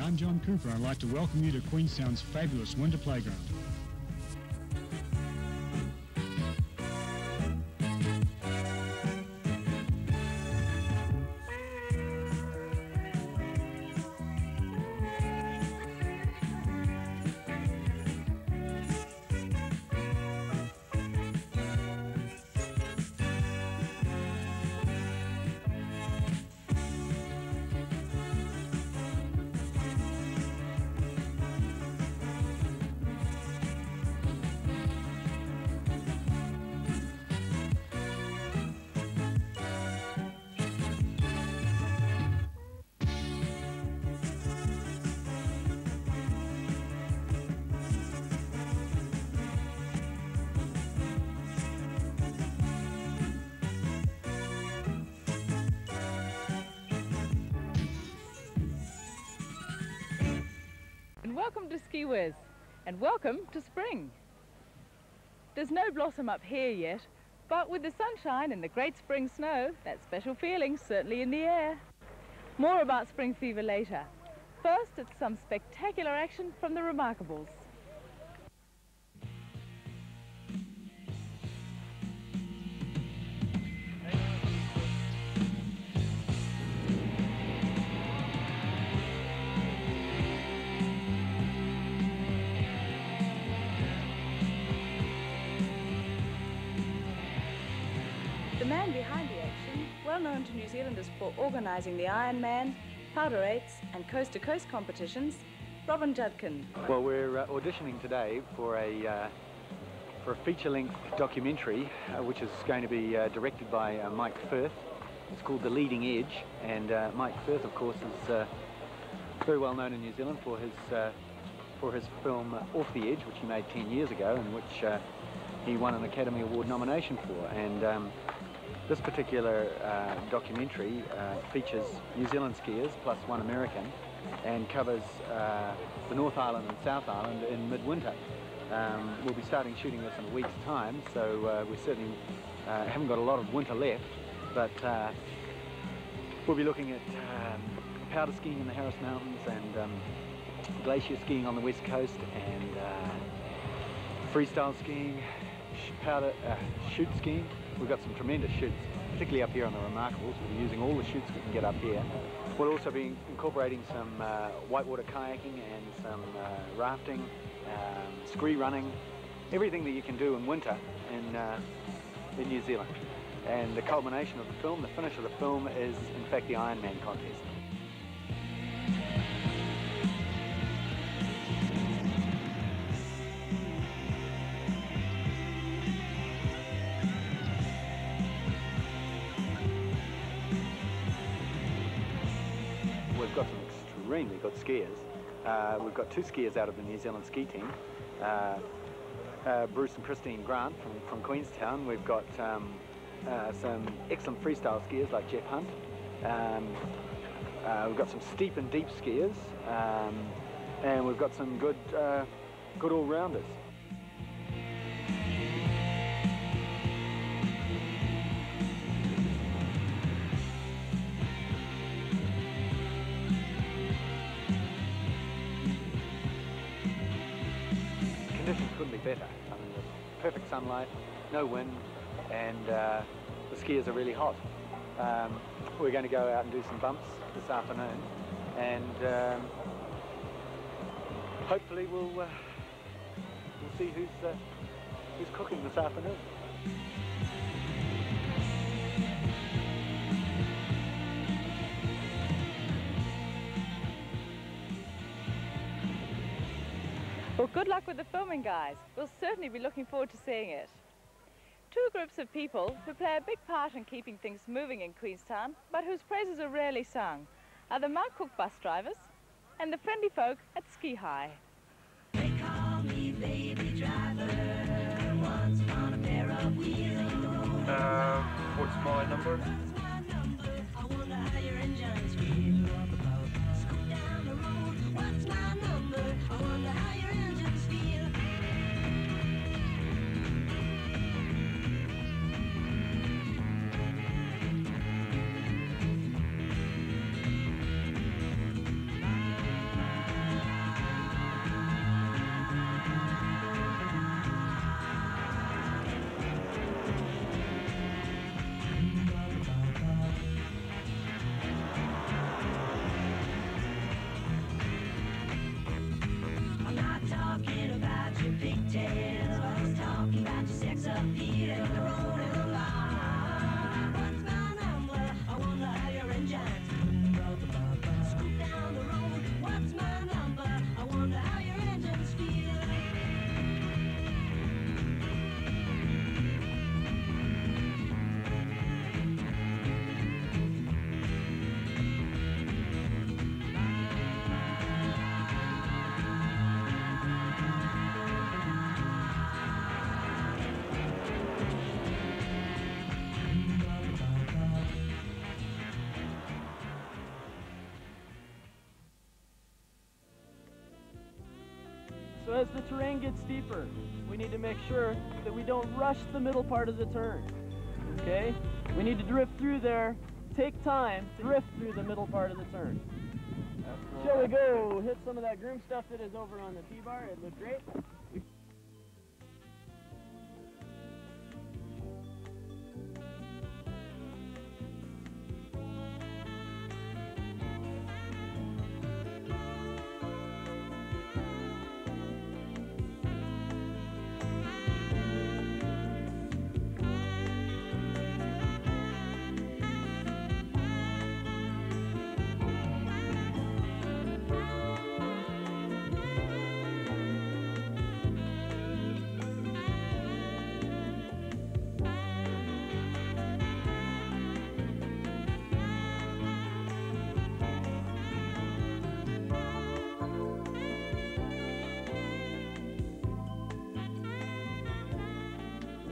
I'm John Cooper. I'd like to welcome you to Queenstown's fabulous winter playground. Welcome to Ski Whizz, and welcome to spring. There's no blossom up here yet, but with the sunshine and the great spring snow, that special feeling's certainly in the air. More about spring fever later. First, it's some spectacular action from the Remarkables. The man behind the action, well known to New Zealanders for organising the Ironman, Powder Eights and Coast to Coast competitions, Robin Judkin. Well, we're auditioning today for a feature-length documentary which is going to be directed by Mike Firth. It's called The Leading Edge, and Mike Firth, of course, is very well known in New Zealand for his film Off the Edge, which he made 10 years ago, and which he won an Academy Award nomination for. And this particular documentary features New Zealand skiers plus one American, and covers the North Island and South Island in midwinter. We'll be starting shooting this in a week's time, so we certainly haven't got a lot of winter left, but we'll be looking at powder skiing in the Harris Mountains, and glacier skiing on the west coast, and freestyle skiing, chute skiing. We've got some tremendous chutes, particularly up here on the Remarkables. We'll be using all the chutes we can get up here. We'll also be incorporating some whitewater kayaking and some rafting, scree running, everything that you can do in winter in New Zealand. And the culmination of the film, the finish of the film, is in fact the Ironman contest. We've got some extremely good skiers. We've got two skiers out of the New Zealand ski team, Bruce and Christine Grant from Queenstown. We've got some excellent freestyle skiers like Jeff Hunt. We've got some steep and deep skiers, and we've got some good all-rounders. Conditions couldn't be better. I mean, perfect sunlight, no wind, and the skiers are really hot. We're going to go out and do some bumps this afternoon, and hopefully we'll see who's cooking this afternoon. Well, good luck with the filming, guys. We'll certainly be looking forward to seeing it. Two groups of people who play a big part in keeping things moving in Queenstown, but whose praises are rarely sung, are the Mount Cook bus drivers and the friendly folk at Ski High. They call me baby driver, once on a pair of wheels. What's my number? I wonder how your engines feel. Scoot down the road, what's my number? I wonder how your engines feel. as the terrain gets steeper, we need to make sure that we don't rush the middle part of the turn, okay? We need to drift through there, take time to drift through the middle part of the turn. Shall we go hit some of that groom stuff that is over on the T-bar? It looked great.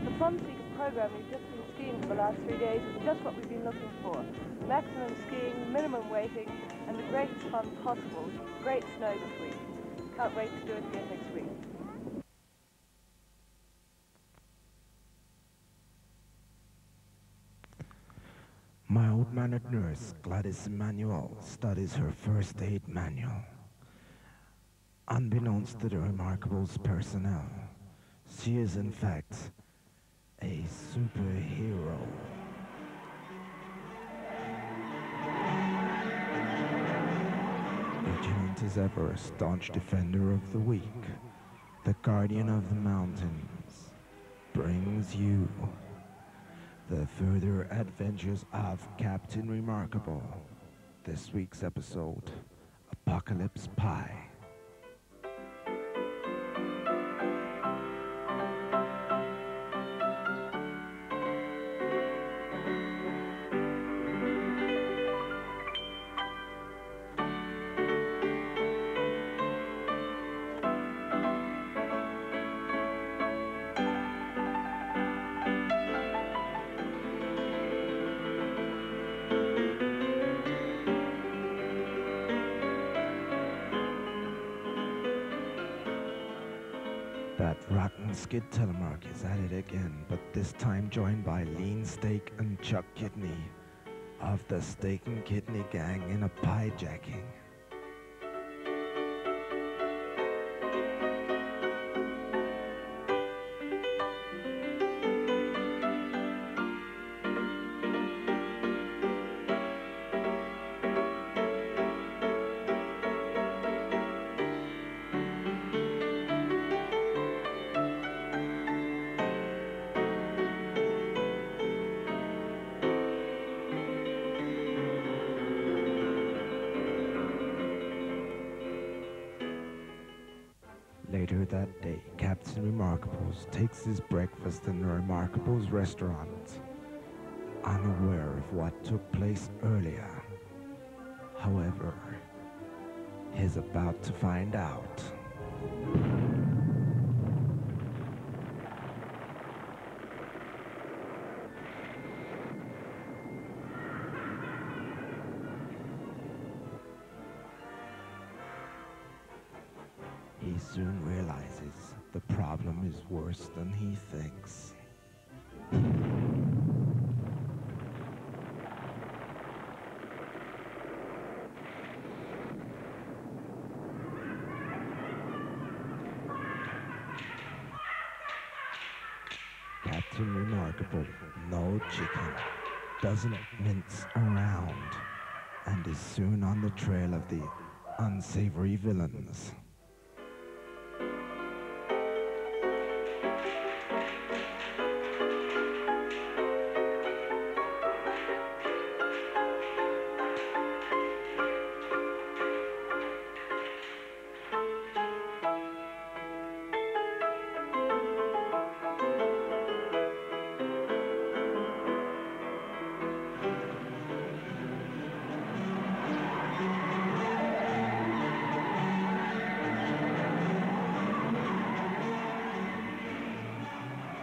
The fun-seeker program we've just been skiing for the last 3 days is just what we've been looking for. Maximum skiing, minimum waiting, and the greatest fun possible. Great snow this week. Can't wait to do it again next week. Mild-mannered nurse Gladys Emanuel studies her first aid manual. Unbeknownst to the Remarkables personnel, she is in fact a superhero. Vigilant as ever, a staunch defender of the weak, the guardian of the mountains, brings you the further adventures of Captain Remarkable. This week's episode, Apocalypse Pie. That rotten skid telemark is at it again, but this time joined by Lean Steak and Chuck Kidney of the Steak and Kidney Gang in a pie-jacking. Later that day, Captain Remarkables takes his breakfast in the Remarkables restaurant, unaware of what took place earlier. However, he's about to find out. He soon realizes the problem is worse than he thinks. Captain Remarkable, no chicken, doesn't mince around, and is soon on the trail of the unsavory villains.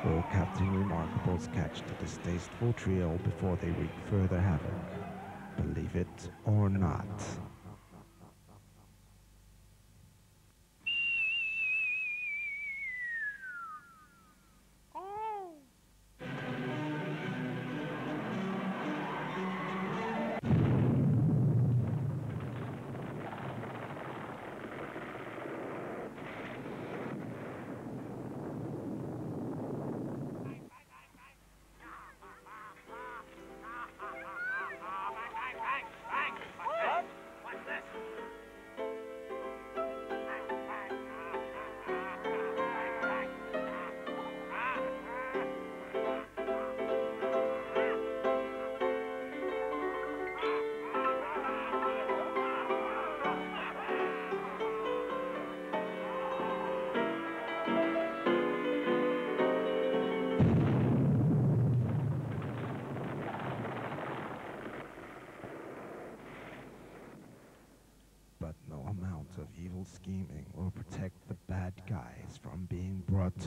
Will Captain Remarkables catch the distasteful trio before they wreak further havoc? Believe it or not.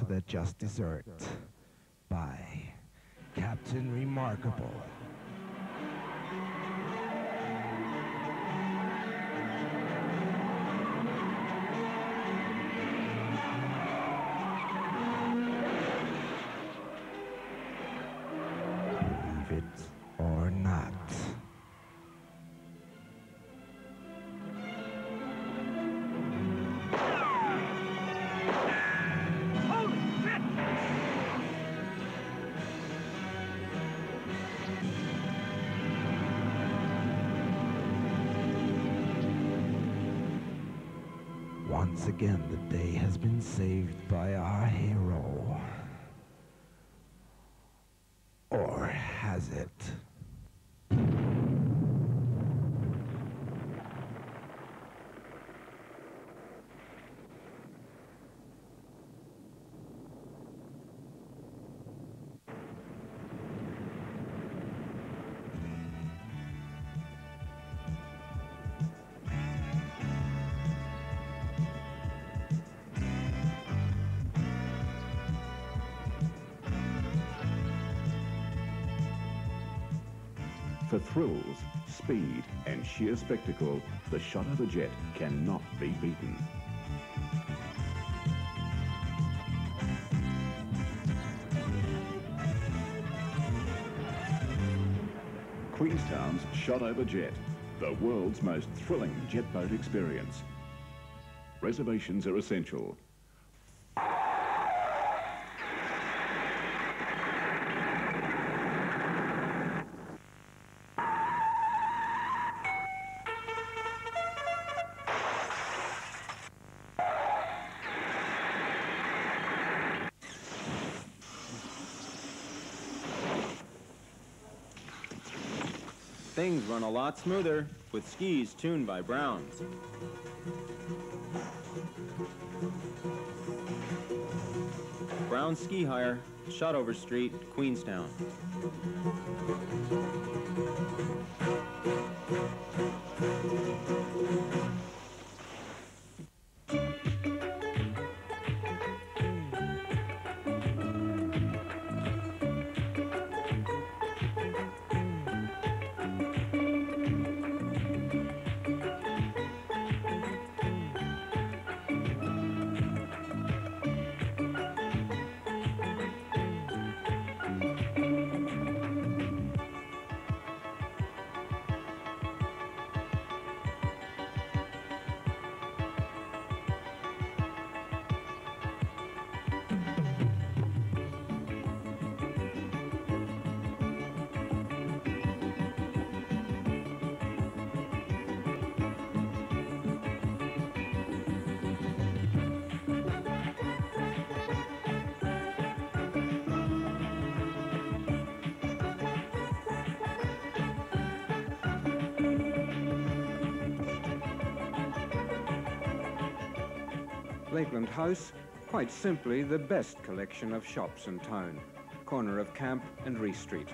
the just desert by Captain Remarkable. Believe it or not. Once again, the day has been saved by our hero. Or has it? For thrills, speed, and sheer spectacle, the shot of a jet cannot be beaten. Queenstown's Shot Over Jet, the world's most thrilling jet boat experience. Reservations are essential. Things run a lot smoother with skis tuned by Browns. Brown Ski Hire, Shotover Street, Queenstown. Lakeland House, quite simply the best collection of shops in town, corner of Camp and Reese Street.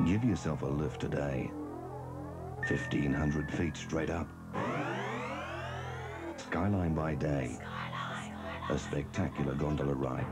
Give yourself a lift today. 1,500 feet straight up. Skyline by day. A spectacular gondola ride.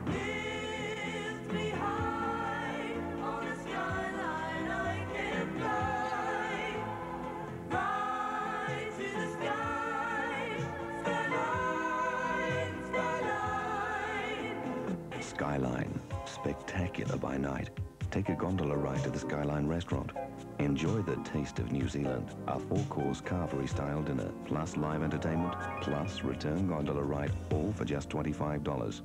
Skyline, spectacular by night. Take a gondola ride to the Skyline restaurant. Enjoy the taste of New Zealand. A 4-course carvery-style dinner, plus live entertainment, plus return gondola ride, all for just $25.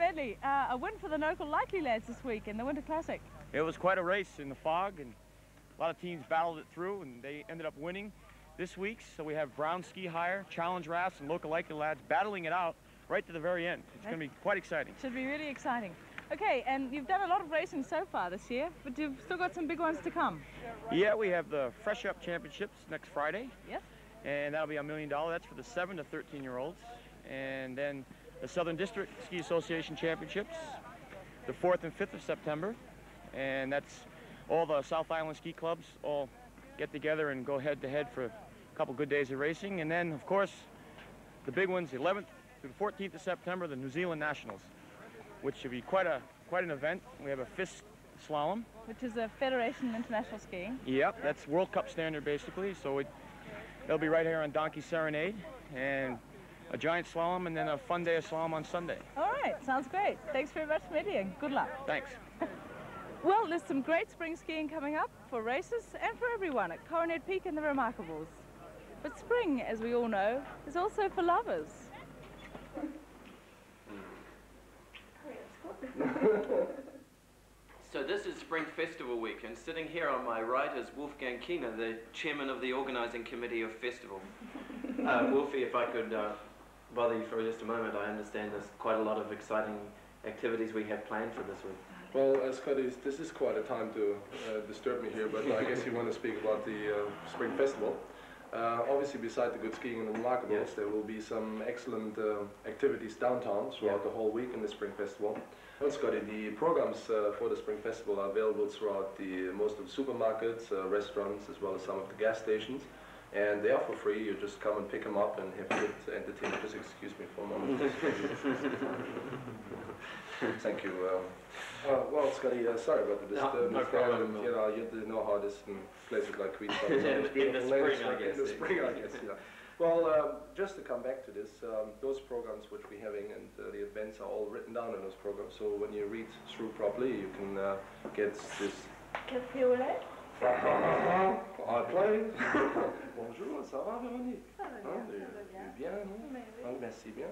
Medley, a win for the local Likely lads this week in the Winter Classic. It was quite a race in the fog, and a lot of teams battled it through, and they ended up winning this week. So we have Brown Ski Hire, Challenge Rafts, and local Likely lads battling it out right to the very end. It's going to be quite exciting. Should be really exciting. Okay, and you've done a lot of racing so far this year, but you've still got some big ones to come. Yeah, we have the Fresh Up Championships next Friday. Yes. And that'll be $1 million. That's for the 7 to 13-year-olds. And then the Southern District Ski Association Championships, the 4th and 5th of September. And that's all the South Island ski clubs all get together and go head-to-head for a couple good days of racing. And then, of course, the big ones, the 11th to the 14th of September, the New Zealand Nationals, which should be quite an event. We have a fist slalom. Which is a Federation International Skiing. Yep, that's World Cup standard, basically. So they'll be right here on Donkey Serenade, and a giant slalom, and then a fun day of slalom on Sunday. All right, sounds great. Thanks very much, Medley, and good luck. Thanks. Well, there's some great spring skiing coming up for races and for everyone at Coronet Peak and the Remarkables. But spring, as we all know, is also for lovers. So this is Spring Festival Week, and sitting here on my right is Wolfgang Kiener, the chairman of the organising committee of Festival. Wolfie, if I could bother you for just a moment, I understand there's quite a lot of exciting activities we have planned for this week. Well, Scotty, this is quite a time to disturb me here, but I guess you want to speak about the Spring Festival. Obviously, beside the good skiing and the Remarkables, yes, there will be some excellent activities downtown throughout the whole week in the Spring Festival. Well, Scotty, the programs for the Spring Festival are available throughout most of the supermarkets, restaurants, as well as some of the gas stations. And they are for free. You just come and pick them up and have good entertainment. Just excuse me for a moment. Thank you. Well, Scotty, sorry about the disturbance. No problem. You know, you know how it is in places like Queenstown. in the spring, I guess. In the spring, I guess, yeah. Well, just to come back to this, those programs which we're having and the events are all written down in those programs. So when you read through properly, you can get this. Café au lait? I play. Bonjour, ça va, Véronique? Bien, non? Merci bien.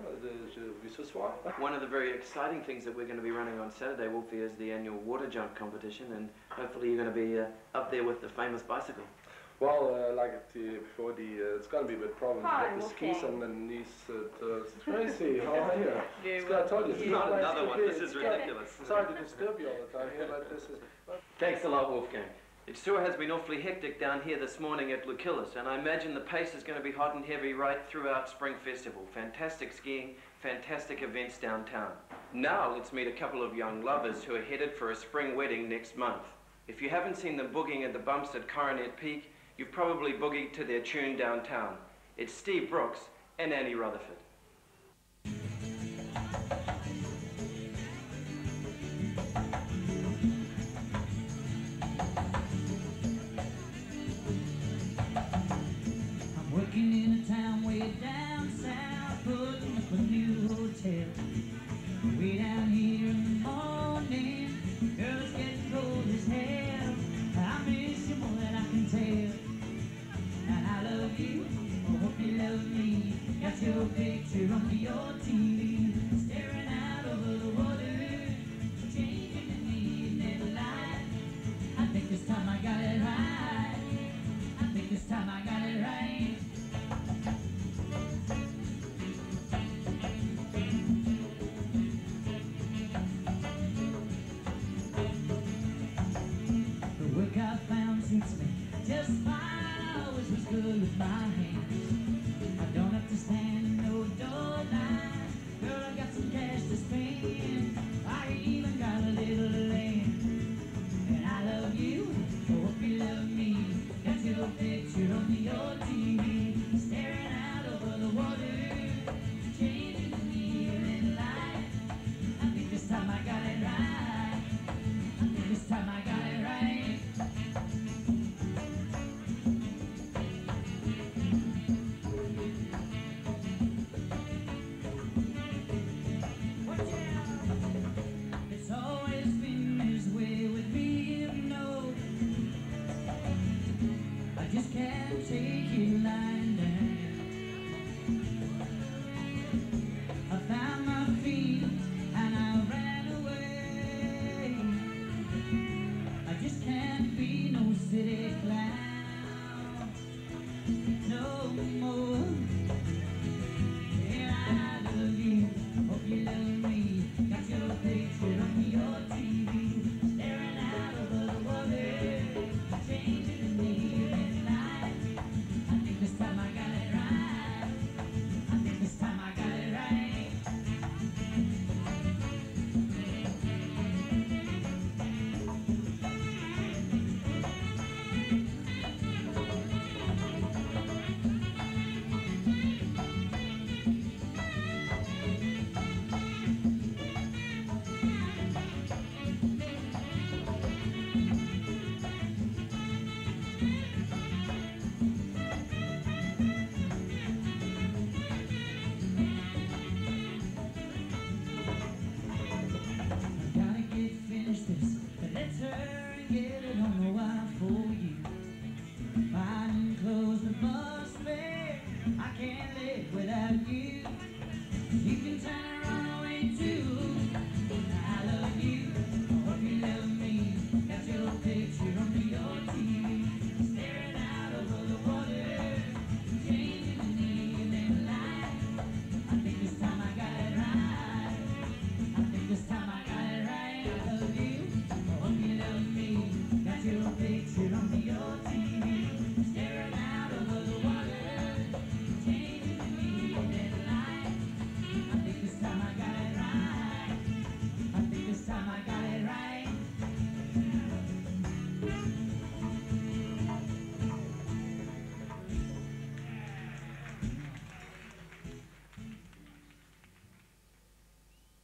Je vis ce soir. One of the very exciting things that we're going to be running on Saturday, Wolfie, is the annual water jump competition, and hopefully you're going to be up there with the famous bicycle. Well, before it's going to be a bit problem to get the skis and the knees. Tracy, how are you? I told you, it's not another one. This is ridiculous. Sorry to disturb you all the time here, but this is. Thanks a lot, Wolfgang. It sure has been awfully hectic down here this morning at Lucullus, and I imagine the pace is going to be hot and heavy right throughout Spring Festival. Fantastic skiing, fantastic events downtown. Now let's meet a couple of young lovers who are headed for a spring wedding next month. If you haven't seen them boogieing at the bumps at Coronet Peak, you've probably boogied to their tune downtown. It's Steve Brooks and Annie Rutherford.